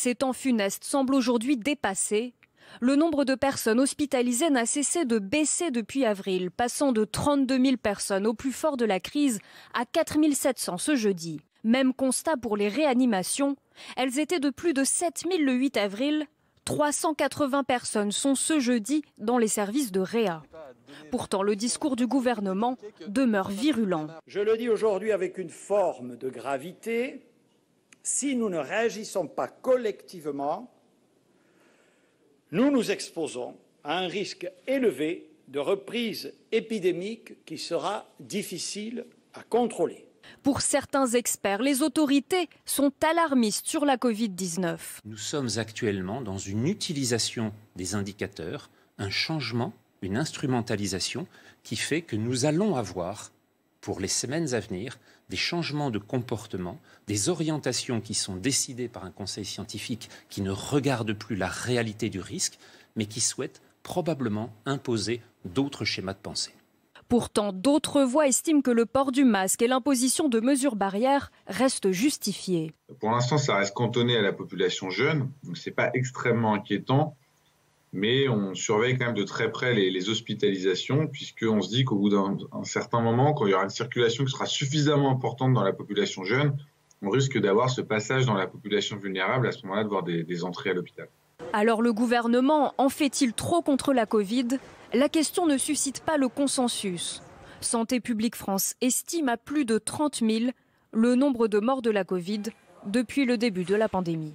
Ces temps funestes semblent aujourd'hui dépassés. Le nombre de personnes hospitalisées n'a cessé de baisser depuis avril, passant de 32 000 personnes au plus fort de la crise à 4 700 ce jeudi. Même constat pour les réanimations. Elles étaient de plus de 7 000 le 8 avril. 380 personnes sont ce jeudi dans les services de réa. Pourtant, le discours du gouvernement demeure virulent. Je le dis aujourd'hui avec une forme de gravité. Si nous ne réagissons pas collectivement, nous nous exposons à un risque élevé de reprise épidémique qui sera difficile à contrôler. Pour certains experts, les autorités sont alarmistes sur la Covid-19. Nous sommes actuellement dans une utilisation des indicateurs, un changement, une instrumentalisation qui fait que nous allons avoir, pour les semaines à venir, des changements de comportement, des orientations qui sont décidées par un conseil scientifique qui ne regarde plus la réalité du risque, mais qui souhaite probablement imposer d'autres schémas de pensée. Pourtant, d'autres voix estiment que le port du masque et l'imposition de mesures barrières restent justifiés. Pour l'instant, ça reste cantonné à la population jeune, donc ce n'est pas extrêmement inquiétant, mais on surveille quand même de très près les hospitalisations, puisqu'on se dit qu'au bout d'un certain moment, quand il y aura une circulation qui sera suffisamment importante dans la population jeune, on risque d'avoir ce passage dans la population vulnérable, à ce moment-là de voir des entrées à l'hôpital. Alors le gouvernement en fait-il trop contre la Covid ? La question ne suscite pas le consensus. Santé publique France estime à plus de 30 000 le nombre de morts de la Covid depuis le début de la pandémie.